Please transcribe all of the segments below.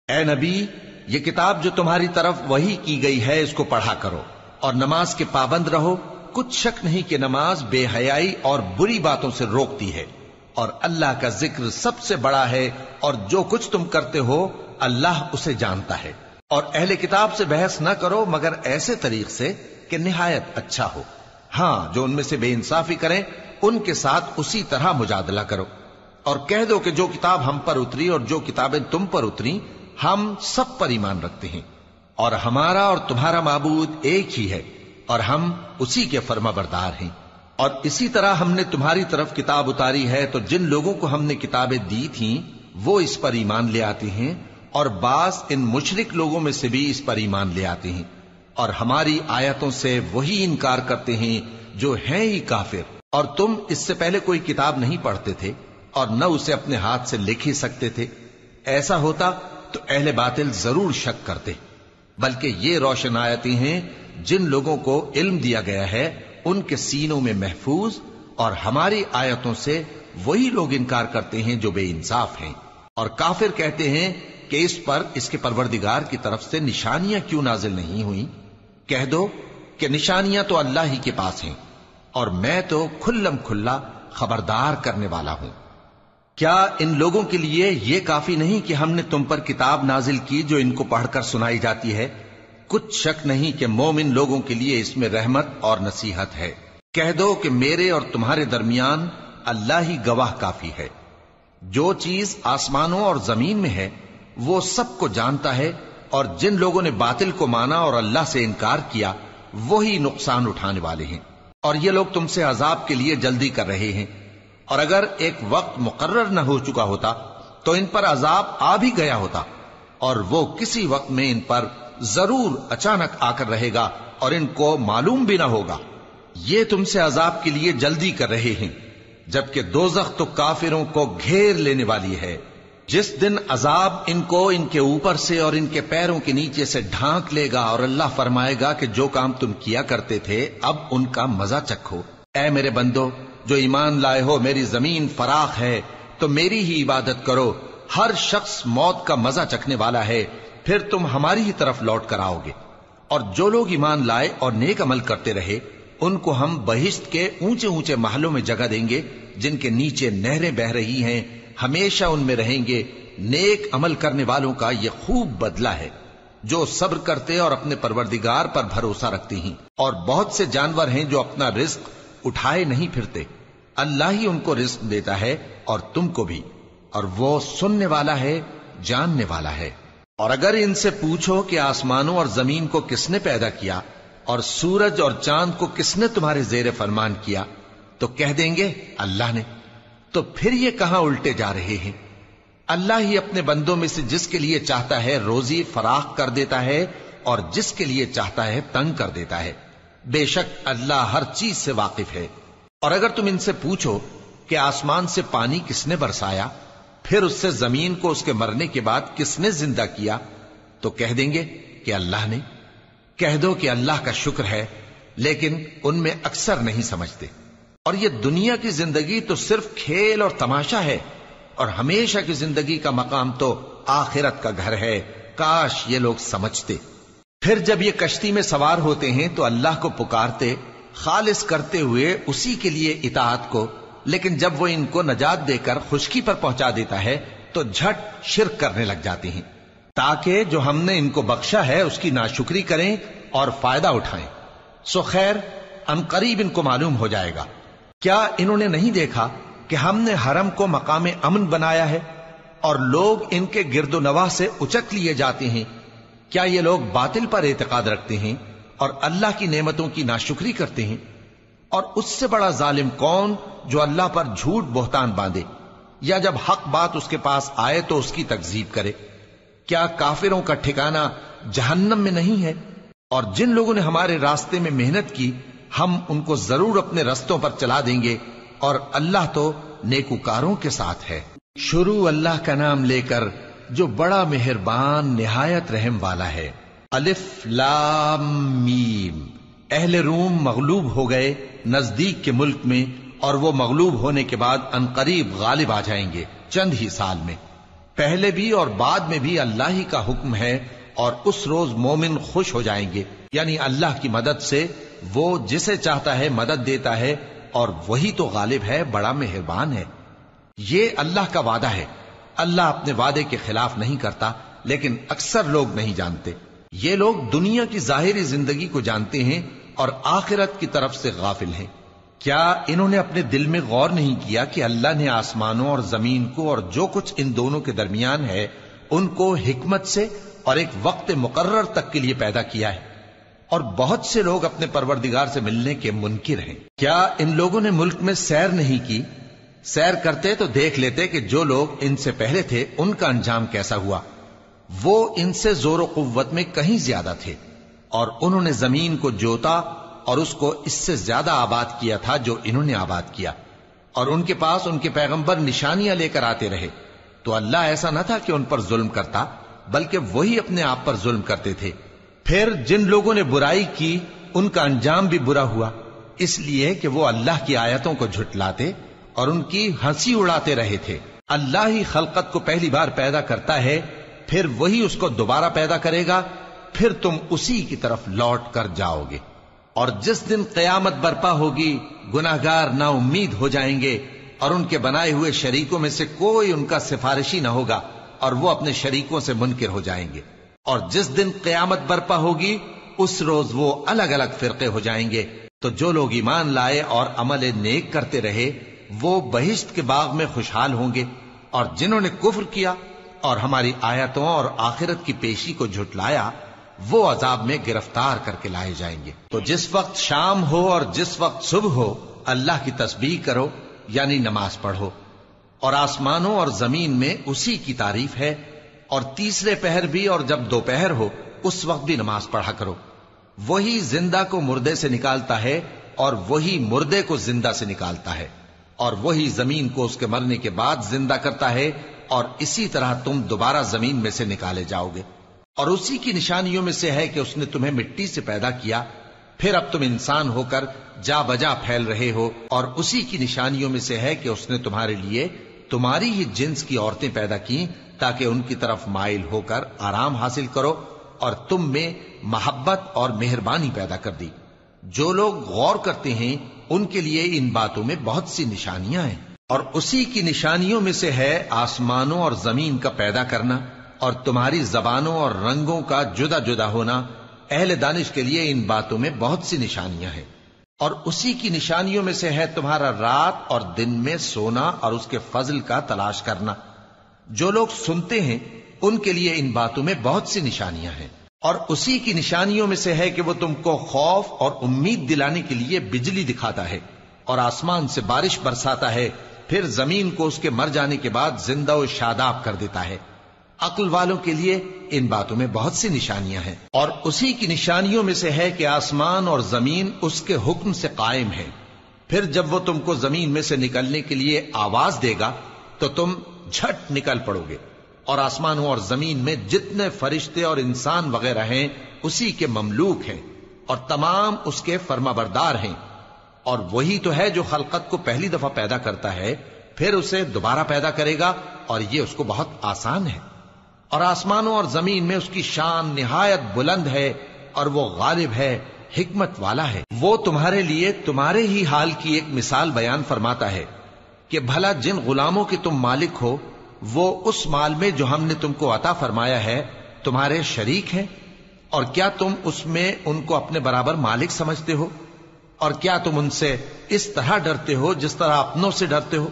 اے نبی، یہ کتاب جو تمہاری طرف وحی کی گئی ہے اس کو پڑھا کرو اور نماز کے پابند رہو۔ کچھ شک نہیں کہ نماز بے حیائی اور بری باتوں سے روکتی ہے، اور اللہ کا ذکر سب سے بڑا ہے، اور جو کچھ تم کرتے ہو اللہ اسے جانتا ہے۔ اور اہل کتاب سے بحث نہ کرو مگر ایسے طریق سے کہ نہایت اچھا ہو۔ ہاں، جو ان میں سے بے انصافی کریں ان کے ساتھ اسی طرح مجادلہ کرو، اور کہہ دو کہ جو کتاب ہم پر اتری اور جو کتابیں تم پر اتری ہم سب پر ایمان رکھتے ہیں، اور ہمارا اور تمہارا معبود ایک ہی ہے، اور ہم اسی کے فرما بردار ہیں۔ اور اسی طرح ہم نے تمہاری طرف کتاب اتاری ہے تو جن لوگوں کو ہم نے کتابیں دی تھیں وہ اس پر ایمان لے آتے ہیں، اور بعض ان مشرک لوگوں میں سے بھی اس پر ایمان لے آتے ہیں، اور ہماری آیتوں سے وہی انکار کرتے ہیں جو ہیں ہی کافر۔ اور تم اس سے پہلے کوئی کتاب نہیں پڑھتے تھے اور نہ اسے اپنے ہاتھ سے لکھ ہی سکتے تھے۔ ایسا ہوتا تو اہل باطل ضرور شک کرتے، بلکہ یہ روشن آیتیں ہیں جن لوگوں کو علم دیا گیا ہے ان کے سینوں میں محفوظ، اور ہماری آیتوں سے وہی لوگ انکار کرتے ہیں جو بے انصاف ہیں۔ اور کافر کہتے ہیں کہ اس پر اس کے پروردگار کی طرف سے نشانیاں کیوں نازل نہیں ہوئیں؟ کہہ دو کہ نشانیاں تو اللہ ہی کے پاس ہیں، اور میں تو کھلم کھلا خبردار کرنے والا ہوں۔ کیا ان لوگوں کے لیے یہ کافی نہیں کہ ہم نے تم پر کتاب نازل کی جو ان کو پڑھ کر سنائی جاتی ہے؟ کچھ شک نہیں کہ مومن لوگوں کے لیے اس میں رحمت اور نصیحت ہے۔ کہہ دو کہ میرے اور تمہارے درمیان اللہ ہی گواہ کافی ہے۔ جو چیز آسمانوں اور زمین میں ہے وہ سب کو جانتا ہے، اور جن لوگوں نے باطل کو مانا اور اللہ سے انکار کیا وہی نقصان اٹھانے والے ہیں۔ اور یہ لوگ تم سے عذاب کے لیے جلدی کر رہے ہیں، اور اگر ایک وقت مقرر نہ ہو چکا ہوتا تو ان پر عذاب آ بھی گیا ہوتا، اور وہ کسی وقت میں ان پر ضرور اچانک آ کر رہے گا اور ان کو معلوم بھی نہ ہوگا۔ یہ تم سے عذاب کے لیے جلدی کر رہے ہیں، جبکہ دوزخ تو کافروں کو گھیر لینے والی ہے۔ جس دن عذاب ان کو ان کے اوپر سے اور ان کے پیروں کے نیچے سے ڈھانک لے گا، اور اللہ فرمائے گا کہ جو کام تم کیا کرتے تھے اب ان کا مزہ چکھو۔ اے میرے بندو جو ایمان لائے ہو، میری زمین فراخ ہے تو میری ہی عبادت کرو۔ ہر شخص موت کا مزہ چکھنے والا ہے، پھر تم ہماری ہی طرف لوٹ کر آؤ گے۔ اور جو لوگ ایمان لائے اور نیک عمل کرتے رہے ان کو ہم بہشت کے اونچے اونچے محلوں میں جگہ دیں گے جن کے نیچے نہریں بہ رہی ہیں، ہمیشہ ان میں رہیں گے۔ نیک عمل کرنے والوں کا یہ خوب بدلہ ہے جو صبر کرتے اور اپنے پروردگار پر بھروسہ رکھتے ہیں۔ اور بہت سے جانور ہیں جو اپنا رزق اٹھائے نہیں پھرتے، اللہ ہی ان کو رزق دیتا ہے اور تم کو بھی، اور وہ سننے والا ہے، جاننے والا ہے۔ اور اگر ان سے پوچھو کہ آسمانوں اور زمین کو کس نے پیدا کیا اور سورج اور چاند کو کس نے تمہارے زیر فرمان کیا تو کہہ دیں گے اللہ نے۔ تو پھر یہ کہاں الٹے جا رہے ہیں؟ اللہ ہی اپنے بندوں میں سے جس کے لیے چاہتا ہے روزی فراخ کر دیتا ہے اور جس کے لیے چاہتا ہے تنگ کر دیتا ہے۔ بے شک اللہ ہر چیز سے واقف ہے۔ اور اگر تم ان سے پوچھو کہ آسمان سے پانی کس نے برسایا، پھر اس سے زمین کو اس کے مرنے کے بعد کس نے زندہ کیا تو کہہ دیں گے کہ اللہ نے۔ کہہ دو کہ اللہ کا شکر ہے، لیکن ان میں اکثر نہیں سمجھتے۔ اور یہ دنیا کی زندگی تو صرف کھیل اور تماشا ہے، اور ہمیشہ کی زندگی کا مقام تو آخرت کا گھر ہے۔ کاش یہ لوگ سمجھتے۔ پھر جب یہ کشتی میں سوار ہوتے ہیں تو اللہ کو پکارتے خالص کرتے ہوئے اسی کے لیے اطاعت کو، لیکن جب وہ ان کو نجات دے کر خشکی پر پہنچا دیتا ہے تو جھٹ شرک کرنے لگ جاتے ہیں، تاکہ جو ہم نے ان کو بخشا ہے اس کی ناشکری کریں اور فائدہ اٹھائیں۔ سو خیر ان قریب ان کو معلوم ہو جائے گا۔ کیا انہوں نے نہیں دیکھا کہ ہم نے حرم کو مقام امن بنایا ہے اور لوگ ان کے گرد و نواح سے اچک لیے جاتے ہیں؟ کیا یہ لوگ باطل پر اعتقاد رکھتے ہیں اور اللہ کی نعمتوں کی ناشکری کرتے ہیں؟ اور اس سے بڑا ظالم کون جو اللہ پر جھوٹ بہتان باندھے، یا جب حق بات اس کے پاس آئے تو اس کی تکذیب کرے؟ کیا کافروں کا ٹھکانہ جہنم میں نہیں ہے؟ اور جن لوگوں نے ہمارے راستے میں محنت کی ہم ان کو ضرور اپنے رستوں پر چلا دیں گے، اور اللہ تو نیکوکاروں کے ساتھ ہے۔ شروع اللہ کا نام لے کر جو بڑا مہربان نہایت رحم والا ہے۔ الف لام میم۔ اہل روم مغلوب ہو گئے نزدیک کے ملک میں، اور وہ مغلوب ہونے کے بعد عنقریب غالب آ جائیں گے چند ہی سال میں۔ پہلے بھی اور بعد میں بھی اللہ ہی کا حکم ہے، اور اس روز مومن خوش ہو جائیں گے، یعنی اللہ کی مدد سے وہ جسے چاہتا ہے مدد دیتا ہے، اور وہی تو غالب ہے، بڑا مہربان ہے۔ یہ اللہ کا وعدہ ہے، اللہ اپنے وعدے کے خلاف نہیں کرتا، لیکن اکثر لوگ نہیں جانتے۔ یہ لوگ دنیا کی ظاہری زندگی کو جانتے ہیں اور آخرت کی طرف سے غافل ہیں۔ کیا انہوں نے اپنے دل میں غور نہیں کیا کہ اللہ نے آسمانوں اور زمین کو اور جو کچھ ان دونوں کے درمیان ہے ان کو حکمت سے اور ایک وقت مقرر تک کے لیے پیدا کیا ہے؟ اور بہت سے لوگ اپنے پروردگار سے ملنے کے منکر ہیں۔ کیا ان لوگوں نے ملک میں سیر نہیں کی؟ سیر کرتے تو دیکھ لیتے کہ جو لوگ ان سے پہلے تھے ان کا انجام کیسا ہوا۔ وہ ان سے زور و قوت میں کہیں زیادہ تھے، اور انہوں نے زمین کو جوتا اور اس کو اس سے زیادہ آباد کیا تھا جو انہوں نے آباد کیا، اور ان کے پاس ان کے پیغمبر نشانیاں لے کر آتے رہے۔ تو اللہ ایسا نہ تھا کہ ان پر ظلم کرتا، بلکہ وہی اپنے آپ پر ظلم کرتے تھے۔ پھر جن لوگوں نے برائی کی ان کا انجام بھی برا ہوا، اس لیے کہ وہ اللہ کی آیتوں کو جھٹلاتے اور ان کی ہنسی اڑاتے رہے تھے۔ اللہ ہی خلقت کو پہلی بار پیدا کرتا ہے، پھر وہی اس کو دوبارہ پیدا کرے گا، پھر تم اسی کی طرف لوٹ کر جاؤ گے۔ اور جس دن قیامت برپا ہوگی گناہگار نا امید ہو جائیں گے، اور ان کے بنائے ہوئے شریکوں میں سے کوئی ان کا سفارشی نہ ہوگا، اور وہ اپنے شریکوں سے منکر ہو جائیں گے۔ اور جس دن قیامت برپا ہوگی اس روز وہ الگ الگ فرقے ہو جائیں گے۔ تو جو لوگ ایمان لائے اور عمل نیک کرتے رہے وہ بہشت کے باغ میں خوشحال ہوں گے، اور جنہوں نے کفر کیا اور ہماری آیتوں اور آخرت کی پیشی کو جھٹلایا وہ عذاب میں گرفتار کر کے لائے جائیں گے۔ تو جس وقت شام ہو اور جس وقت صبح ہو اللہ کی تسبیح کرو، یعنی نماز پڑھو، اور آسمانوں اور زمین میں اسی کی تعریف ہے، اور تیسرے پہر بھی اور جب دوپہر ہو اس وقت بھی نماز پڑھا کرو۔ وہی زندہ کو مردے سے نکالتا ہے اور وہی مردے کو زندہ سے نکالتا ہے، اور وہی زمین کو اس کے مرنے کے بعد زندہ کرتا ہے، اور اسی طرح تم دوبارہ زمین میں سے نکالے جاؤ گے۔ اور اسی کی نشانیوں میں سے ہے کہ اس نے تمہیں مٹی سے پیدا کیا، پھر اب تم انسان ہو کر جا بجا پھیل رہے ہو، اور اسی کی نشانیوں میں سے ہے کہ اس نے تمہارے لیے تمہاری ہی جنس کی عورتیں پیدا کی تاکہ ان کی طرف مائل ہو کر آرام حاصل کرو، اور تم میں محبت اور مہربانی پیدا کر دی۔ جو لوگ غور کرتے ہیں ان کے لیے ان باتوں میں بہت سی نشانیاں ہیں۔ اور اسی کی نشانیوں میں سے ہے آسمانوں اور زمین کا پیدا کرنا، اور تمہاری زبانوں اور رنگوں کا جدا جدا ہونا۔ اہل دانش کے لیے ان باتوں میں بہت سی نشانیاں ہیں۔ اور اسی کی نشانیوں میں سے ہے تمہارا رات اور دن میں سونا اور اس کے فضل کا تلاش کرنا۔ جو لوگ سنتے ہیں ان کے لیے ان باتوں میں بہت سی نشانیاں ہیں۔ اور اسی کی نشانیوں میں سے ہے کہ وہ تم کو خوف اور امید دلانے کے لیے بجلی دکھاتا ہے، اور آسمان سے بارش برساتا ہے، پھر زمین کو اس کے مر جانے کے بعد زندہ و شاداب کر دیتا ہے۔ عقل والوں کے لیے ان باتوں میں بہت سی نشانیاں ہیں۔ اور اسی کی نشانیوں میں سے ہے کہ آسمان اور زمین اس کے حکم سے قائم ہیں، پھر جب وہ تم کو زمین میں سے نکلنے کے لیے آواز دے گا تو تم جھٹ نکل پڑو گے۔ اور آسمانوں اور زمین میں جتنے فرشتے اور انسان وغیرہ ہیں اسی کے مملوک ہیں، اور تمام اس کے فرما بردار ہیں۔ اور وہی تو ہے جو خلقت کو پہلی دفعہ پیدا کرتا ہے، پھر اسے دوبارہ پیدا کرے گا، اور یہ اس کو بہت آسان ہے۔ اور آسمانوں اور زمین میں اس کی شان نہایت بلند ہے، اور وہ غالب ہے، حکمت والا ہے۔ وہ تمہارے لیے تمہارے ہی حال کی ایک مثال بیان فرماتا ہے کہ بھلا جن غلاموں کے تم مالک ہو وہ اس مال میں جو ہم نے تم کو عطا فرمایا ہے تمہارے شریک ہیں، اور کیا تم اس میں ان کو اپنے برابر مالک سمجھتے ہو؟ اور کیا تم ان سے اس طرح ڈرتے ہو جس طرح اپنوں سے ڈرتے ہو؟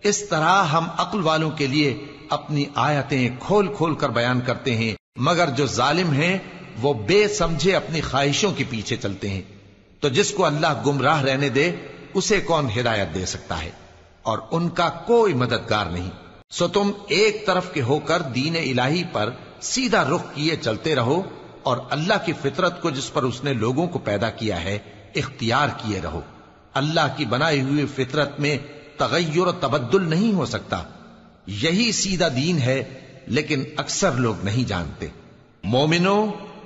اس طرح ہم عقل والوں کے لیے اپنی آیتیں کھول کھول کر بیان کرتے ہیں، مگر جو ظالم ہیں وہ بے سمجھے اپنی خواہشوں کے پیچھے چلتے ہیں۔ تو جس کو اللہ گمراہ رہنے دے اسے کون ہدایت دے سکتا ہے، اور ان کا کوئی مددگار نہیں۔ سو تم ایک طرف کے ہو کر دین الہی پر سیدھا رخ کیے چلتے رہو، اور اللہ کی فطرت کو جس پر اس نے لوگوں کو پیدا کیا ہے اختیار کیے رہو۔ اللہ کی بنائی ہوئی فطرت میں تغیر و تبدل نہیں ہو سکتا۔ یہی سیدھا دین ہے، لیکن اکثر لوگ نہیں جانتے۔ مومنو،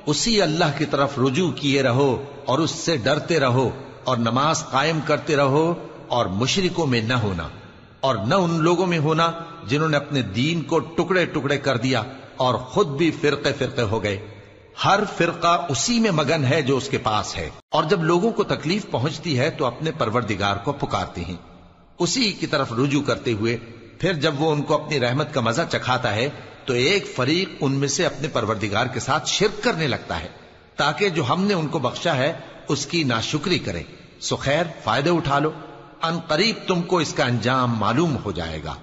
اسی اللہ کی طرف رجوع کیے رہو اور اس سے ڈرتے رہو، اور نماز قائم کرتے رہو، اور مشرکوں میں نہ ہونا۔ اور نہ ان لوگوں میں ہونا جنہوں نے اپنے دین کو ٹکڑے ٹکڑے کر دیا اور خود بھی فرقے فرقے ہو گئے. ہر فرقہ اسی میں مگن ہے جو اس کے پاس ہے، اور جب لوگوں کو تکلیف پہنچتی ہے تو اپنے پروردگار کو پکارتے ہیں اسی کی طرف رجوع کرتے ہوئے. پھر جب وہ ان کو اپنی رحمت کا مزہ چکھاتا ہے تو ایک فریق ان میں سے اپنے پروردگار کے ساتھ شرک کرنے لگتا ہے تاکہ جو ہم نے ان کو بخشا ہے اس کی ناشکری کریں. سو خیر، فائدے اٹھا لو، ان قریب تم کو اس کا انجام معلوم ہو جائے گا.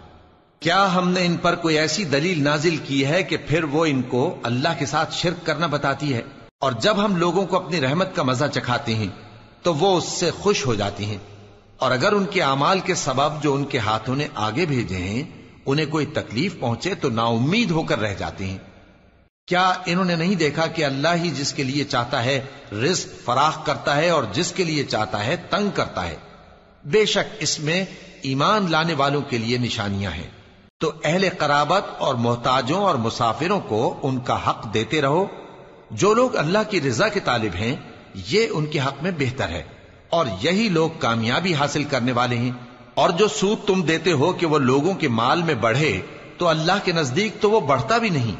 کیا ہم نے ان پر کوئی ایسی دلیل نازل کی ہے کہ پھر وہ ان کو اللہ کے ساتھ شرک کرنا بتاتی ہے؟ اور جب ہم لوگوں کو اپنی رحمت کا مزہ چکھاتے ہیں تو وہ اس سے خوش ہو جاتی ہیں، اور اگر ان کے اعمال کے سبب جو ان کے ہاتھوں نے آگے بھیجے ہیں انہیں کوئی تکلیف پہنچے تو نا امید ہو کر رہ جاتے ہیں. کیا انہوں نے نہیں دیکھا کہ اللہ ہی جس کے لیے چاہتا ہے رزق فراخ کرتا ہے اور جس کے لیے چاہتا ہے تنگ کرتا ہے؟ بے شک اس میں ایمان لانے والوں کے لیے نشانیاں ہیں. تو اہل قرابت اور محتاجوں اور مسافروں کو ان کا حق دیتے رہو. جو لوگ اللہ کی رضا کے طالب ہیں یہ ان کے حق میں بہتر ہے، اور یہی لوگ کامیابی حاصل کرنے والے ہیں. اور جو سود تم دیتے ہو کہ وہ لوگوں کے مال میں بڑھے تو اللہ کے نزدیک تو وہ بڑھتا بھی نہیں.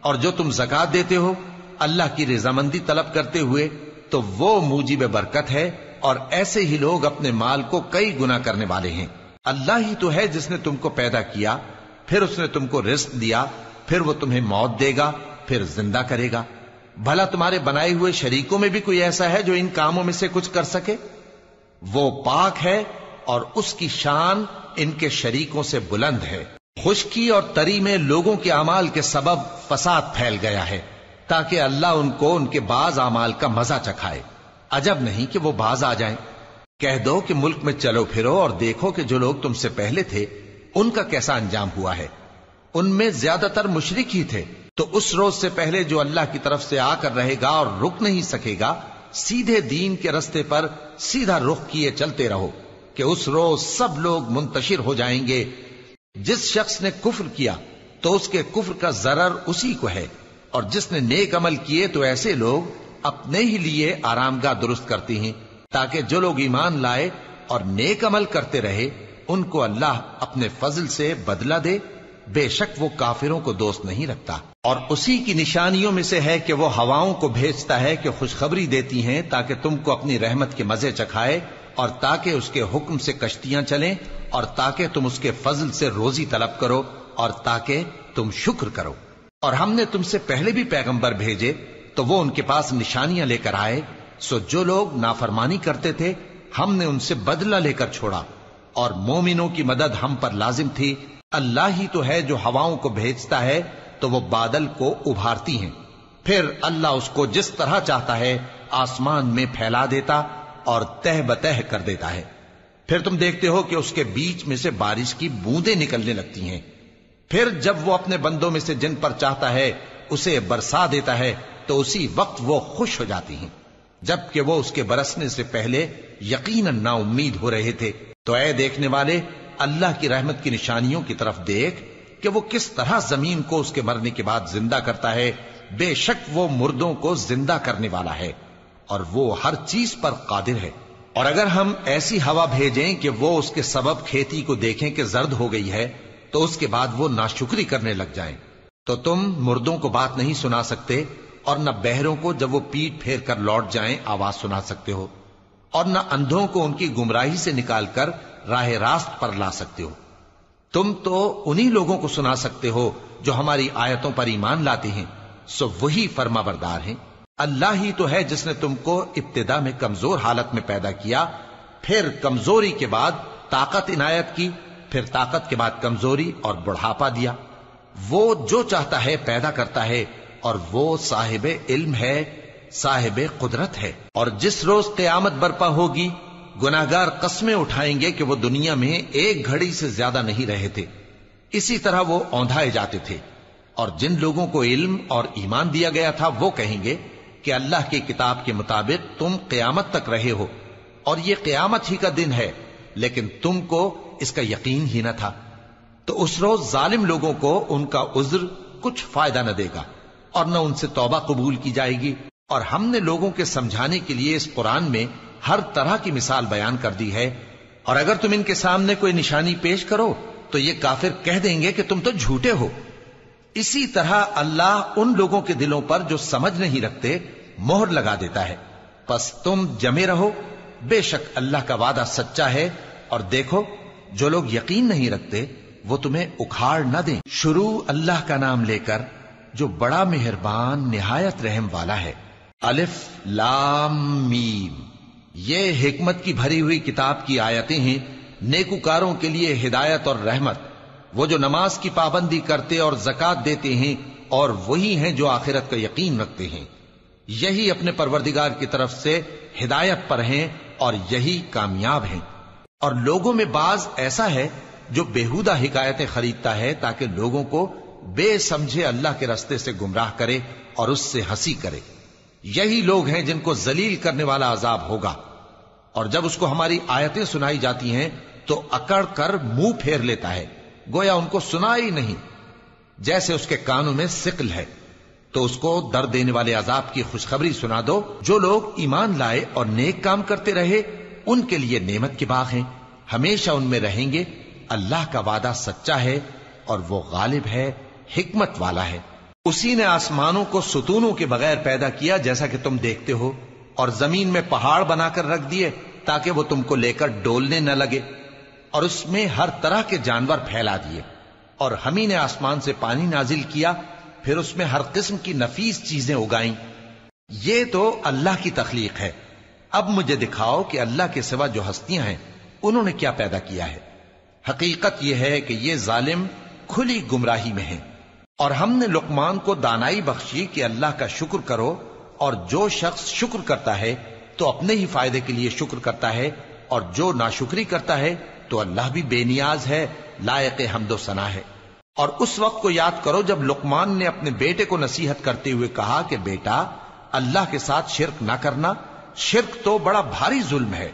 اور جو تم زکات دیتے ہو اللہ کی رضامندی طلب کرتے ہوئے تو وہ موجب برکت ہے، اور ایسے ہی لوگ اپنے مال کو کئی گنا کرنے والے ہیں. اللہ ہی تو ہے جس نے تم کو پیدا کیا، پھر اس نے تم کو رزق دیا، پھر وہ تمہیں موت دے گا، پھر زندہ کرے گا. بھلا تمہارے بنائے ہوئے شریکوں میں بھی کوئی ایسا ہے جو ان کاموں میں سے کچھ کر سکے؟ وہ پاک ہے اور اس کی شان ان کے شریکوں سے بلند ہے. خشکی اور تری میں لوگوں کے اعمال کے سبب فساد پھیل گیا ہے تاکہ اللہ ان کو ان کے بعض اعمال کا مزہ چکھائے. عجب نہیں کہ وہ باز آ جائیں. کہہ دو کہ ملک میں چلو پھرو اور دیکھو کہ جو لوگ تم سے پہلے تھے ان کا کیسا انجام ہوا ہے. ان میں زیادہ تر مشرک ہی تھے. تو اس روز سے پہلے جو اللہ کی طرف سے آ کر رہے گا اور رک نہیں سکے گا، سیدھے دین کے رستے پر سیدھا رخ کیے چلتے رہو کہ اس روز سب لوگ منتشر ہو جائیں گے. جس شخص نے کفر کیا تو اس کے کفر کا ضرر اسی کو ہے، اور جس نے نیک عمل کیے تو ایسے لوگ اپنے ہی لیے آرامگاہ درست کرتے ہیں تاکہ جو لوگ ایمان لائے اور نیک عمل کرتے رہے ان کو اللہ اپنے فضل سے بدلہ دے. بے شک وہ کافروں کو دوست نہیں رکھتا. اور اسی کی نشانیوں میں سے ہے کہ وہ ہواؤں کو بھیجتا ہے کہ خوشخبری دیتی ہیں تاکہ تم کو اپنی رحمت کے مزے چکھائے، اور تاکہ اس کے حکم سے کشتیاں چلیں، اور تاکہ تم اس کے فضل سے روزی طلب کرو، اور تاکہ تم شکر کرو. اور ہم نے تم سے پہلے بھی پیغمبر بھیجے تو وہ ان کے پاس نشانیاں لے کر آئے. سو جو لوگ نافرمانی کرتے تھے ہم نے ان سے بدلہ لے کر چھوڑا، اور مومنوں کی مدد ہم پر لازم تھی. اللہ ہی تو ہے جو ہواؤں کو بھیجتا ہے تو وہ بادل کو ابھارتی ہیں، پھر اللہ اس کو جس طرح چاہتا ہے آسمان میں پھیلا دیتا اور تہ بتہ کر دیتا ہے. پھر تم دیکھتے ہو کہ اس کے بیچ میں سے بارش کی بوندیں نکلنے لگتی ہیں. پھر جب وہ اپنے بندوں میں سے جن پر چاہتا ہے اسے برسا دیتا ہے تو اسی وقت وہ خوش ہو جاتی ہیں، جبکہ وہ اس کے برسنے سے پہلے یقیناً نا امید ہو رہے تھے. تو اے دیکھنے والے، اللہ کی رحمت کی نشانیوں کی طرف دیکھ کہ وہ کس طرح زمین کو اس کے مرنے کے بعد زندہ کرتا ہے. بے شک وہ مردوں کو زندہ کرنے والا ہے اور وہ ہر چیز پر قادر ہے. اور اگر ہم ایسی ہوا بھیجیں کہ وہ اس کے سبب کھیتی کو دیکھیں کہ زرد ہو گئی ہے تو اس کے بعد وہ ناشکری کرنے لگ جائیں، تو تم مردوں کو بات نہیں سنا سکتے، اور نہ بہروں کو جب وہ پیٹ پھیر کر لوٹ جائیں آواز سنا سکتے ہو، اور نہ اندھوں کو ان کی گمراہی سے نکال کر راہ راست پر لا سکتے ہو. تم تو انہی لوگوں کو سنا سکتے ہو جو ہماری آیتوں پر ایمان لاتے ہیں. سو وہی فرما بردار ہیں. اللہ ہی تو ہے جس نے تم کو ابتدا میں کمزور حالت میں پیدا کیا، پھر کمزوری کے بعد طاقت عنایت کی، پھر طاقت کے بعد کمزوری اور بڑھاپا دیا. وہ جو چاہتا ہے پیدا کرتا ہے، اور وہ صاحب علم ہے، صاحب قدرت ہے. اور جس روز قیامت برپا ہوگی گناہگار قسمیں اٹھائیں گے کہ وہ دنیا میں ایک گھڑی سے زیادہ نہیں رہے تھے، اسی طرح وہ اوندھائے جاتے تھے. اور جن لوگوں کو علم اور ایمان دیا گیا تھا وہ کہیں گے کہ اللہ کی کتاب کے مطابق تم قیامت تک رہے ہو، اور یہ قیامت ہی کا دن ہے، لیکن تم کو اس کا یقین ہی نہ تھا. تو اس روز ظالم لوگوں کو ان کا عذر کچھ فائدہ نہ دے گا، اور نہ ان سے توبہ قبول کی جائے گی. اور ہم نے لوگوں کے سمجھانے کے لیے اس قرآن میں ہر طرح کی مثال بیان کر دی ہے، اور اگر تم ان کے سامنے کوئی نشانی پیش کرو تو یہ کافر کہہ دیں گے کہ تم تو جھوٹے ہو۔ اسی طرح اللہ ان لوگوں کے دلوں پر جو سمجھ نہیں رکھتے مہر لگا دیتا ہے۔ پس تم جمے رہو، بے شک اللہ کا وعدہ سچا ہے، اور دیکھو جو لوگ یقین نہیں رکھتے وہ تمہیں اکھاڑ نہ دیں۔ شروع اللہ کا نام لے کر جو بڑا مہربان نہایت رحم والا ہے۔ الف لام میم، یہ حکمت کی بھری ہوئی کتاب کی آیتیں ہیں، نیکوکاروں کے لیے ہدایت اور رحمت، وہ جو نماز کی پابندی کرتے اور زکات دیتے ہیں، اور وہی ہیں جو آخرت کا یقین رکھتے ہیں، یہی اپنے پروردگار کی طرف سے ہدایت پر ہیں اور یہی کامیاب ہیں۔ اور لوگوں میں بعض ایسا ہے جو بیہودہ حکایتیں خریدتا ہے تاکہ لوگوں کو بے سمجھے اللہ کے رستے سے گمراہ کرے اور اس سے ہنسی کرے، یہی لوگ ہیں جن کو ذلیل کرنے والا عذاب ہوگا۔ اور جب اس کو ہماری آیتیں سنائی جاتی ہیں تو اکڑ کر منہ پھیر لیتا ہے، گویا ان کو سنا ہی نہیں، جیسے اس کے کانوں میں ثقل ہے۔ تو اس کو درد دینے والے عذاب کی خوشخبری سنا دو۔ جو لوگ ایمان لائے اور نیک کام کرتے رہے ان کے لیے نعمت کے باغ ہیں، ہمیشہ ان میں رہیں گے۔ اللہ کا وعدہ سچا ہے اور وہ غالب ہے، حکمت والا ہے۔ اسی نے آسمانوں کو ستونوں کے بغیر پیدا کیا جیسا کہ تم دیکھتے ہو، اور زمین میں پہاڑ بنا کر رکھ دیے تاکہ وہ تم کو لے کر ڈولنے نہ لگے، اور اس میں ہر طرح کے جانور پھیلا دیے۔ اور ہم ہی نے آسمان سے پانی نازل کیا، پھر اس میں ہر قسم کی نفیس چیزیں اگائیں۔ یہ تو اللہ کی تخلیق ہے۔ اب مجھے دکھاؤ کہ اللہ کے سوا جو ہستیاں ہیں انہوں نے کیا پیدا کیا ہے۔ حقیقت یہ ہے کہ یہ ظالم کھلی گمراہی میں ہیں۔ اور ہم نے لقمان کو دانائی بخشی کہ اللہ کا شکر کرو، اور جو شخص شکر کرتا ہے تو اپنے ہی فائدے کے لیے شکر کرتا ہے، اور جو ناشکری کرتا ہے تو اللہ بھی بے نیاز ہے، لائق حمد و ثنا ہے۔ اور اس وقت کو یاد کرو جب لقمان نے اپنے بیٹے کو نصیحت کرتے ہوئے کہا کہ بیٹا، اللہ کے ساتھ شرک نہ کرنا، شرک تو بڑا بھاری ظلم ہے۔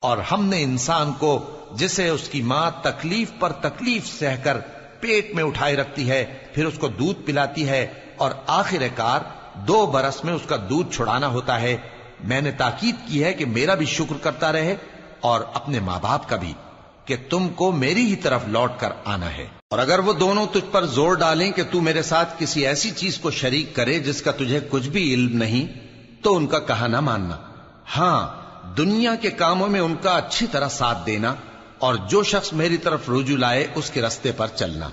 اور ہم نے انسان کو جسے اس کی ماں تکلیف پر تکلیف سہ کر پیٹ میں اٹھائے رکھتی ہے، پھر اس کو دودھ پلاتی ہے، اور آخر کار 2 برس میں اس کا دودھ چھڑانا ہوتا ہے، میں نے تاکید کی ہے کہ میرا بھی شکر کرتا رہے اور اپنے ماں باپ کا بھی، کہ تم کو میری ہی طرف لوٹ کر آنا ہے۔ اور اگر وہ دونوں تجھ پر زور ڈالیں کہ تو میرے ساتھ کسی ایسی چیز کو شریک کرے جس کا تجھے کچھ بھی علم نہیں، تو ان کا کہا نہ ماننا۔ ہاں، دنیا کے کاموں میں ان کا اچھی طرح ساتھ دینا، اور جو شخص میری طرف رجوع لائے اس کے رستے پر چلنا۔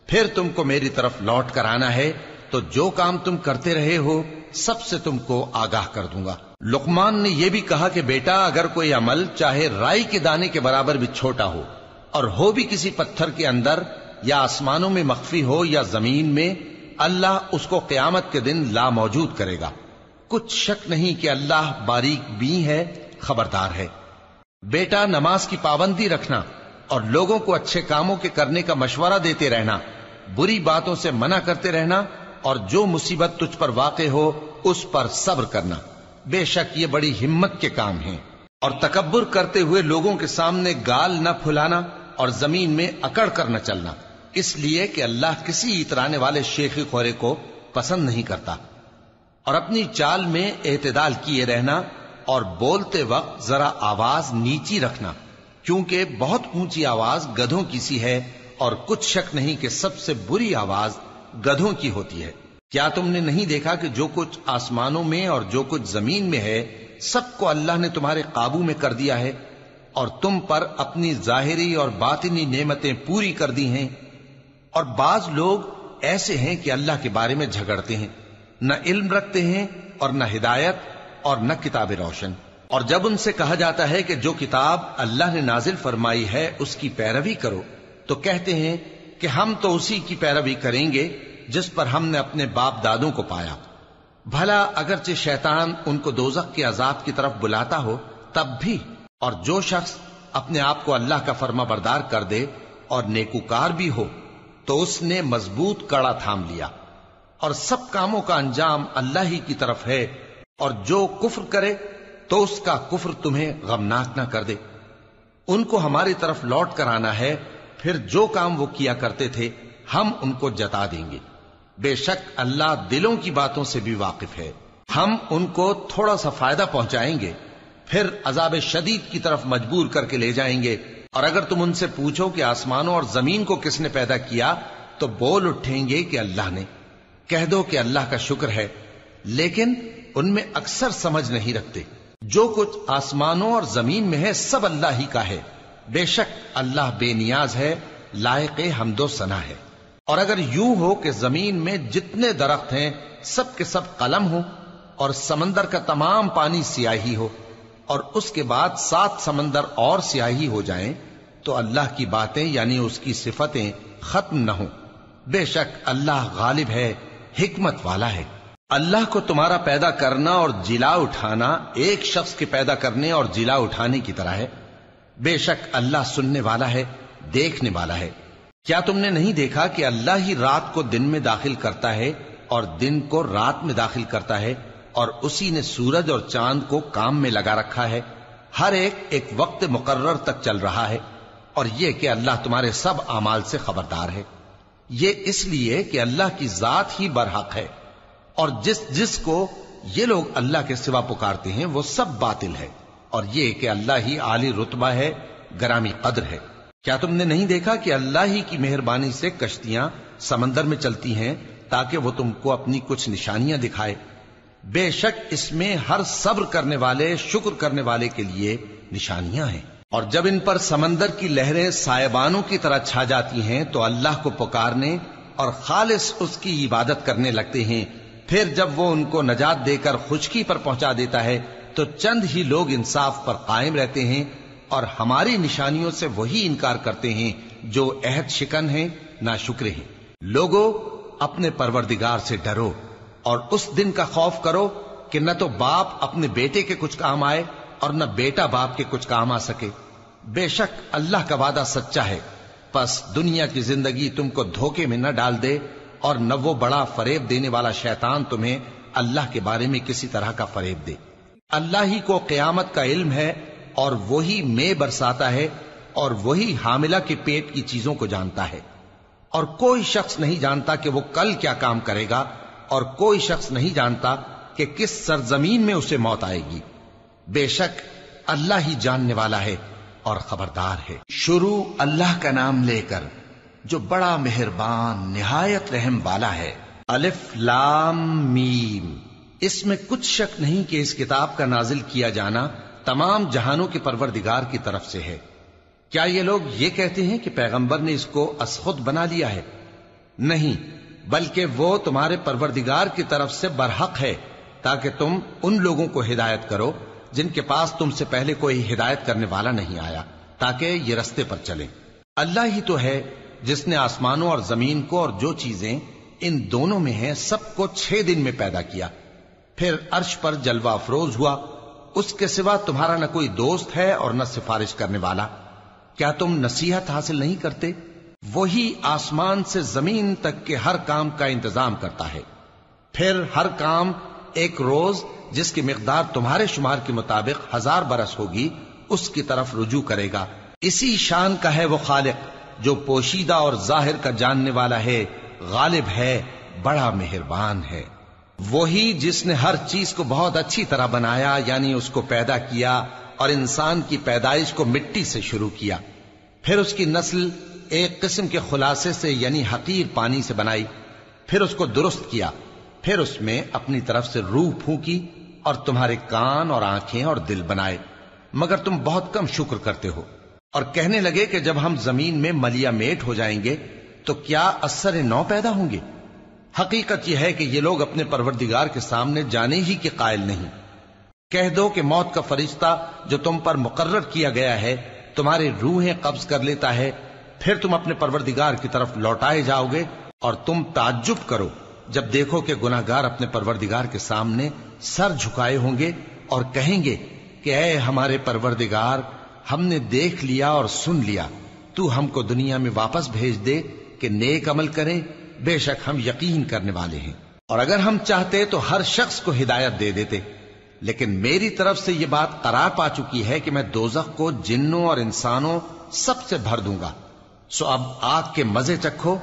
پھر تم کو میری طرف لوٹ کر آنا ہے تو جو کام تم کرتے رہے ہو سب سے تم کو آگاہ کر دوں گا۔ لقمان نے یہ بھی کہا کہ بیٹا، اگر کوئی عمل چاہے رائی کے دانے کے برابر بھی چھوٹا ہو، اور ہو بھی کسی پتھر کے اندر یا آسمانوں میں مخفی ہو یا زمین میں، اللہ اس کو قیامت کے دن لا موجود کرے گا۔ کچھ شک نہیں کہ اللہ باریک بین ہے، خبردار ہے۔ بیٹا، نماز کی پابندی رکھنا اور لوگوں کو اچھے کاموں کے کرنے کا مشورہ دیتے رہنا، بری باتوں سے منع کرتے رہنا، اور جو مصیبت تجھ پر واقع ہو اس پر صبر کرنا، بے شک یہ بڑی ہمت کے کام ہیں۔ اور تکبر کرتے ہوئے لوگوں کے سامنے گال نہ پھلانا اور زمین میں اکڑ کر نہ چلنا، اس لیے کہ اللہ کسی اترانے والے شیخی خورے کو پسند نہیں کرتا۔ اور اپنی چال میں اعتدال کیے رہنا، اور بولتے وقت ذرا آواز نیچی رکھنا، کیونکہ بہت اونچی آواز گدھوں کی سی ہے، اور کچھ شک نہیں کہ سب سے بری آواز گدھوں کی ہوتی ہے۔ کیا تم نے نہیں دیکھا کہ جو کچھ آسمانوں میں اور جو کچھ زمین میں ہے سب کو اللہ نے تمہارے قابو میں کر دیا ہے، اور تم پر اپنی ظاہری اور باطنی نعمتیں پوری کر دی ہیں۔ اور بعض لوگ ایسے ہیں کہ اللہ کے بارے میں جھگڑتے ہیں، نہ علم رکھتے ہیں اور نہ ہدایت اور نہ کتاب روشن۔ اور جب ان سے کہا جاتا ہے کہ جو کتاب اللہ نے نازل فرمائی ہے اس کی پیروی کرو، تو کہتے ہیں کہ ہم تو اسی کی پیروی کریں گے جس پر ہم نے اپنے باپ دادوں کو پایا۔ بھلا اگرچہ شیطان ان کو دوزخ کے عذاب کی طرف بلاتا ہو تب بھی۔ اور جو شخص اپنے آپ کو اللہ کا فرما بردار کر دے اور نیکوکار بھی ہو تو اس نے مضبوط کڑا تھام لیا، اور سب کاموں کا انجام اللہ ہی کی طرف ہے۔ اور جو کفر کرے تو اس کا کفر تمہیں غمناک نہ کر دے۔ ان کو ہماری طرف لوٹ کر آنا ہے، پھر جو کام وہ کیا کرتے تھے ہم ان کو جتا دیں گے۔ بے شک اللہ دلوں کی باتوں سے بھی واقف ہے۔ ہم ان کو تھوڑا سا فائدہ پہنچائیں گے، پھر عذاب شدید کی طرف مجبور کر کے لے جائیں گے۔ اور اگر تم ان سے پوچھو کہ آسمانوں اور زمین کو کس نے پیدا کیا تو بول اٹھیں گے کہ اللہ نے۔ کہہ دو کہ اللہ کا شکر ہے، لیکن ان میں اکثر سمجھ نہیں رکھتے۔ جو کچھ آسمانوں اور زمین میں ہے سب اللہ ہی کا ہے، بے شک اللہ بے نیاز ہے، لائق حمد و ثنا ہے۔ اور اگر یوں ہو کہ زمین میں جتنے درخت ہیں سب کے سب قلم ہو اور سمندر کا تمام پانی سیاہی ہو اور اس کے بعد 7 سمندر اور سیاہی ہو جائیں تو اللہ کی باتیں یعنی اس کی صفتیں ختم نہ ہوں۔ بے شک اللہ غالب ہے، حکمت والا ہے۔ اللہ کو تمہارا پیدا کرنا اور جلا اٹھانا ایک شخص کے پیدا کرنے اور جلا اٹھانے کی طرح ہے۔ بے شک اللہ سننے والا ہے، دیکھنے والا ہے۔ کیا تم نے نہیں دیکھا کہ اللہ ہی رات کو دن میں داخل کرتا ہے اور دن کو رات میں داخل کرتا ہے، اور اسی نے سورج اور چاند کو کام میں لگا رکھا ہے، ہر ایک وقت مقرر تک چل رہا ہے، اور یہ کہ اللہ تمہارے سب اعمال سے خبردار ہے۔ یہ اس لیے کہ اللہ کی ذات ہی برحق ہے، اور جس کو یہ لوگ اللہ کے سوا پکارتے ہیں وہ سب باطل ہے، اور یہ کہ اللہ ہی عالی رتبہ ہے، گرامی قدر ہے۔ کیا تم نے نہیں دیکھا کہ اللہ ہی کی مہربانی سے کشتیاں سمندر میں چلتی ہیں تاکہ وہ تم کو اپنی کچھ نشانیاں دکھائے؟ بے شک اس میں ہر صبر کرنے والے، شکر کرنے والے کے لیے نشانیاں ہیں۔ اور جب ان پر سمندر کی لہریں سائبانوں کی طرح چھا جاتی ہیں تو اللہ کو پکارنے اور خالص اس کی عبادت کرنے لگتے ہیں، پھر جب وہ ان کو نجات دے کر خشکی پر پہنچا دیتا ہے تو چند ہی لوگ انصاف پر قائم رہتے ہیں، اور ہماری نشانیوں سے وہی انکار کرتے ہیں جو عہد شکن ہیں، ناشکرے ہیں۔ لوگو اپنے پروردگار سے ڈرو اور اس دن کا خوف کرو کہ نہ تو باپ اپنے بیٹے کے کچھ کام آئے اور نہ بیٹا باپ کے کچھ کام آ سکے۔ بے شک اللہ کا وعدہ سچا ہے، پس دنیا کی زندگی تم کو دھوکے میں نہ ڈال دے، اور نہ وہ بڑا فریب دینے والا شیطان تمہیں اللہ کے بارے میں کسی طرح کا فریب دے۔ اللہ ہی کو قیامت کا علم ہے، اور وہی میں برساتا ہے، اور وہی حاملہ کے پیٹ کی چیزوں کو جانتا ہے، اور کوئی شخص نہیں جانتا کہ وہ کل کیا کام کرے گا، اور کوئی شخص نہیں جانتا کہ کس سرزمین میں اسے موت آئے گی۔ بے شک اللہ ہی جاننے والا ہے اور خبردار ہے۔ شروع اللہ کا نام لے کر جو بڑا مہربان نہایت رحم والا ہے۔ الف لام میم۔ اس میں کچھ شک نہیں کہ اس کتاب کا نازل کیا جانا تمام جہانوں کے پروردگار کی طرف سے ہے۔ کیا یہ لوگ یہ کہتے ہیں کہ پیغمبر نے اس کو از خود بنا لیا ہے؟ نہیں، بلکہ وہ تمہارے پروردگار کی طرف سے برحق ہے، تاکہ تم ان لوگوں کو ہدایت کرو جن کے پاس تم سے پہلے کوئی ہدایت کرنے والا نہیں آیا، تاکہ یہ رستے پر چلیں۔ اللہ ہی تو ہے جس نے آسمانوں اور زمین کو اور جو چیزیں ان دونوں میں ہیں سب کو 6 دن میں پیدا کیا، پھر عرش پر جلوہ افروز ہوا۔ اس کے سوا تمہارا نہ کوئی دوست ہے اور نہ سفارش کرنے والا۔ کیا تم نصیحت حاصل نہیں کرتے؟ وہی آسمان سے زمین تک کے ہر کام کا انتظام کرتا ہے، پھر ہر کام ایک روز جس کی مقدار تمہارے شمار کے مطابق 1000 برس ہوگی اس کی طرف رجوع کرے گا۔ اسی شان کا ہے وہ خالق جو پوشیدہ اور ظاہر کا جاننے والا ہے، غالب ہے، بڑا مہربان ہے۔ وہی جس نے ہر چیز کو بہت اچھی طرح بنایا، یعنی اس کو پیدا کیا، اور انسان کی پیدائش کو مٹی سے شروع کیا، پھر اس کی نسل ایک قسم کے خلاصے سے یعنی حقیر پانی سے بنائی، پھر اس کو درست کیا، پھر اس میں اپنی طرف سے روح پھونکی، اور تمہارے کان اور آنکھیں اور دل بنائے، مگر تم بہت کم شکر کرتے ہو۔ اور کہنے لگے کہ جب ہم زمین میں ملیا میٹ ہو جائیں گے تو کیا اثر نو پیدا ہوں گے؟ حقیقت یہ ہے کہ یہ لوگ اپنے پروردگار کے سامنے جانے ہی کے قائل نہیں۔ کہہ دو کہ موت کا فرشتہ جو تم پر مقرر کیا گیا ہے تمہاری روحیں قبض کر لیتا ہے، پھر تم اپنے پروردگار کی طرف لوٹائے جاؤ گے، اور تم تعجب کرو جب دیکھو کہ گناہگار اپنے پروردگار کے سامنے سر جھکائے ہوں گے اور کہیں گے کہ اے ہمارے پروردگار، ہم نے دیکھ لیا اور سن لیا، تو ہم کو دنیا میں واپس بھیج دے کہ نیک عمل کریں، بے شک ہم یقین کرنے والے ہیں۔ اور اگر ہم چاہتے تو ہر شخص کو ہدایت دے دیتے، لیکن میری طرف سے یہ بات قرار پا چکی ہے کہ میں دوزخ کو جنوں اور انسانوں سب سے بھر دوں گا، سو اب آگ کے مزے چکھو،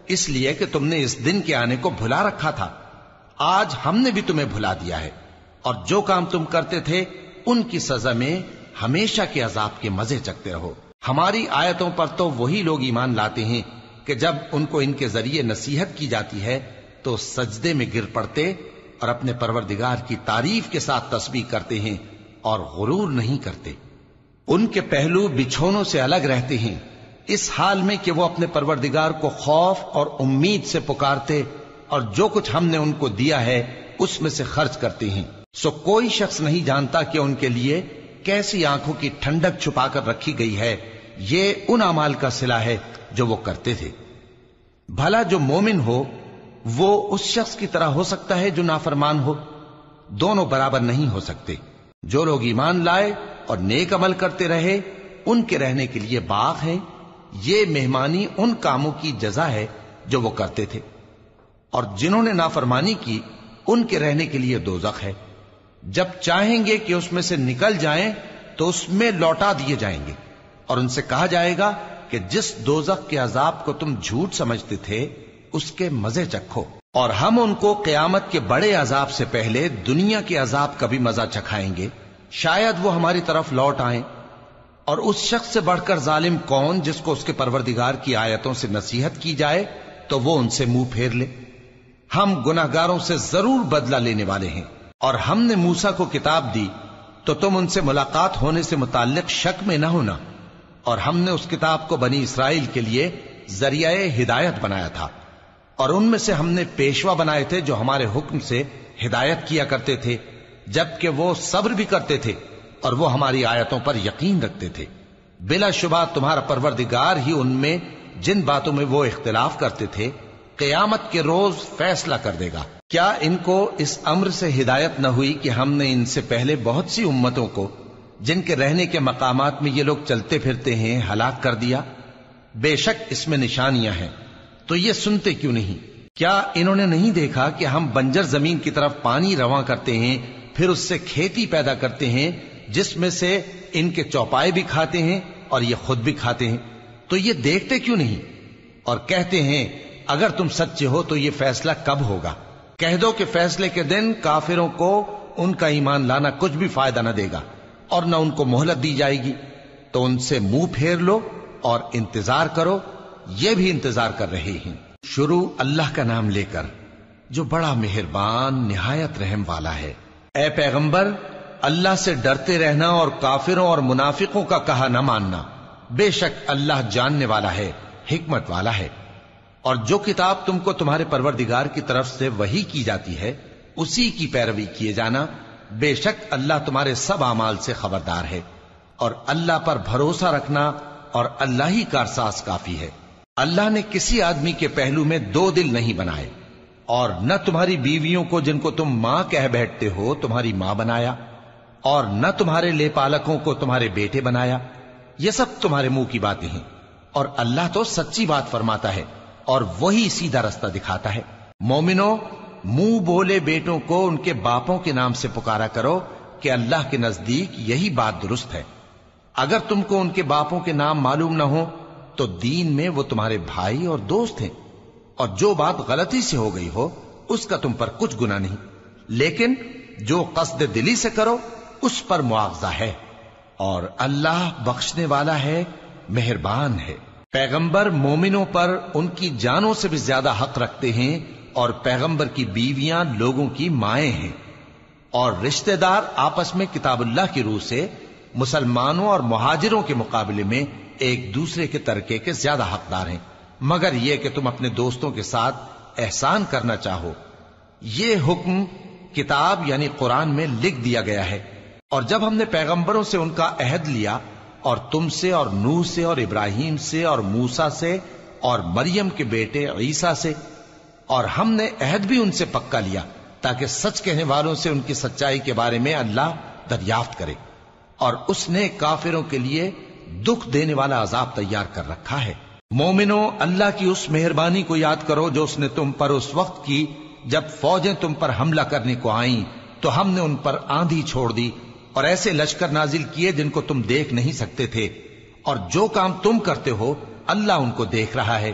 اس لیے کہ تم نے اس دن کے آنے کو بھلا رکھا تھا۔ آج ہم نے بھی تمہیں بھلا دیا ہے، اور جو کام تم کرتے تھے ان کی سزا میں ہمیشہ کے عذاب کے مزے چکھتے رہو۔ ہماری آیتوں پر تو وہی لوگ ایمان لاتے ہیں کہ جب ان کو ان کے ذریعے نصیحت کی جاتی ہے تو سجدے میں گر پڑتے اور اپنے پروردگار کی تعریف کے ساتھ تسبیح کرتے ہیں اور غرور نہیں کرتے۔ ان کے پہلو بچھونوں سے الگ رہتے ہیں، اس حال میں کہ وہ اپنے پروردگار کو خوف اور امید سے پکارتے اور جو کچھ ہم نے ان کو دیا ہے اس میں سے خرچ کرتے ہیں۔ سو کوئی شخص نہیں جانتا کہ ان کے لیے کیسی آنکھوں کی ٹھنڈک چھپا کر رکھی گئی ہے، یہ ان اعمال کا صلہ ہے جو وہ کرتے تھے۔ بھلا جو مومن ہو وہ اس شخص کی طرح ہو سکتا ہے جو نافرمان ہو؟ دونوں برابر نہیں ہو سکتے۔ جو لوگ ایمان لائے اور نیک عمل کرتے رہے ان کے رہنے کے لیے باغ ہے، یہ مہمانی ان کاموں کی جزا ہے جو وہ کرتے تھے، اور جنہوں نے نافرمانی کی ان کے رہنے کے لیے دوزخ ہے، جب چاہیں گے کہ اس میں سے نکل جائیں تو اس میں لوٹا دیے جائیں گے، اور ان سے کہا جائے گا کہ جس دوزخ کے عذاب کو تم جھوٹ سمجھتے تھے اس کے مزے چکھو، اور ہم ان کو قیامت کے بڑے عذاب سے پہلے دنیا کے عذاب کا بھی مزہ چکھائیں گے، شاید وہ ہماری طرف لوٹ آئیں۔ اور اس شخص سے بڑھ کر ظالم کون جس کو اس کے پروردگار کی آیتوں سے نصیحت کی جائے تو وہ ان سے منہ پھیر لے۔ ہم گناہگاروں سے ضرور بدلہ لینے والے ہیں، اور ہم نے موسیٰ کو کتاب دی تو تم ان سے ملاقات ہونے سے متعلق شک میں نہ ہونا، اور ہم نے اس کتاب کو بنی اسرائیل کے لیے ذریعہ ہدایت بنایا تھا، اور ان میں سے ہم نے پیشوا بنائے تھے جو ہمارے حکم سے ہدایت کیا کرتے تھے، جبکہ وہ صبر بھی کرتے تھے اور وہ ہماری آیتوں پر یقین رکھتے تھے۔ بلا شبہ تمہارا پروردگار ہی ان میں جن باتوں میں وہ اختلاف کرتے تھے قیامت کے روز فیصلہ کر دے گا۔ کیا ان کو اس امر سے ہدایت نہ ہوئی کہ ہم نے ان سے پہلے بہت سی امتوں کو جن کے رہنے کے مقامات میں یہ لوگ چلتے پھرتے ہیں ہلاک کر دیا؟ بے شک اس میں نشانیاں ہیں، تو یہ سنتے کیوں نہیں؟ کیا انہوں نے نہیں دیکھا کہ ہم بنجر زمین کی طرف پانی رواں کرتے ہیں، پھر اس سے کھیتی پیدا کرتے ہیں جس میں سے ان کے چوپائے بھی کھاتے ہیں اور یہ خود بھی کھاتے ہیں؟ تو یہ دیکھتے کیوں نہیں؟ اور کہتے ہیں اگر تم سچے ہو تو یہ فیصلہ کب ہوگا؟ کہہ دو کہ فیصلے کے دن کافروں کو ان کا ایمان لانا کچھ بھی فائدہ نہ دے گا اور نہ ان کو مہلت دی جائے گی، تو ان سے منہ پھیر لو اور انتظار کرو، یہ بھی انتظار کر رہے ہیں۔ شروع اللہ کا نام لے کر جو بڑا مہربان نہایت رحم والا ہے۔ اے پیغمبر، اللہ سے ڈرتے رہنا اور کافروں اور منافقوں کا کہا نہ ماننا، بے شک اللہ جاننے والا ہے، حکمت والا ہے۔ اور جو کتاب تم کو تمہارے پروردگار کی طرف سے وحی کی جاتی ہے اسی کی پیروی کیے جانا، بے شک اللہ تمہارے سب اعمال سے خبردار ہے، اور اللہ پر بھروسہ رکھنا اور اللہ ہی کارساز کافی ہے۔ اللہ نے کسی آدمی کے پہلو میں دو دل نہیں بنائے، اور نہ تمہاری بیویوں کو جن کو تم ماں کہہ بیٹھتے ہو تمہاری ماں بنایا، اور نہ تمہارے لے پالکوں کو تمہارے بیٹے بنایا، یہ سب تمہارے منہ کی باتیں ہیں، اور اللہ تو سچی بات فرماتا ہے اور وہی سیدھا رستہ دکھاتا ہے۔ مومنو، منہ بولے بیٹوں کو ان کے باپوں کے نام سے پکارا کرو کہ اللہ کے نزدیک یہی بات درست ہے۔ اگر تم کو ان کے باپوں کے نام معلوم نہ ہو تو دین میں وہ تمہارے بھائی اور دوست ہیں، اور جو بات غلطی سے ہو گئی ہو اس کا تم پر کچھ گناہ نہیں، لیکن جو قصد دلی سے کرو اس پر مواخذہ ہے، اور اللہ بخشنے والا ہے، مہربان ہے۔ پیغمبر مومنوں پر ان کی جانوں سے بھی زیادہ حق رکھتے ہیں، اور پیغمبر کی بیویاں لوگوں کی مائیں ہیں، اور رشتہ دار آپس میں کتاب اللہ کی روح سے مسلمانوں اور مہاجروں کے مقابلے میں ایک دوسرے کے ترکے کے زیادہ حقدار ہیں، مگر یہ کہ تم اپنے دوستوں کے ساتھ احسان کرنا چاہو۔ یہ حکم کتاب یعنی قرآن میں لکھ دیا گیا ہے، اور جب ہم نے پیغمبروں سے ان کا عہد لیا، اور تم سے اور نوح سے اور ابراہیم سے اور موسیٰ سے اور مریم کے بیٹے عیسیٰ سے، اور ہم نے عہد بھی ان سے پکا لیا تاکہ سچ کہنے والوں سے ان کی سچائی کے بارے میں اللہ دریافت کرے، اور اس نے کافروں کے لیے دکھ دینے والا عذاب تیار کر رکھا ہے۔ مومنو، اللہ کی اس مہربانی کو یاد کرو جو اس نے تم پر اس وقت کی جب فوجیں تم پر حملہ کرنے کو آئیں تو ہم نے ان پر آندھی چھوڑ دی اور ایسے لشکر نازل کیے جن کو تم دیکھ نہیں سکتے تھے، اور جو کام تم کرتے ہو اللہ ان کو دیکھ رہا ہے۔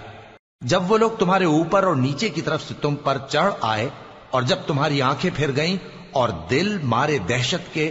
جب وہ لوگ تمہارے اوپر اور نیچے کی طرف سے تم پر چڑھ آئے، اور جب تمہاری آنکھیں پھر گئیں اور دل مارے دہشت کے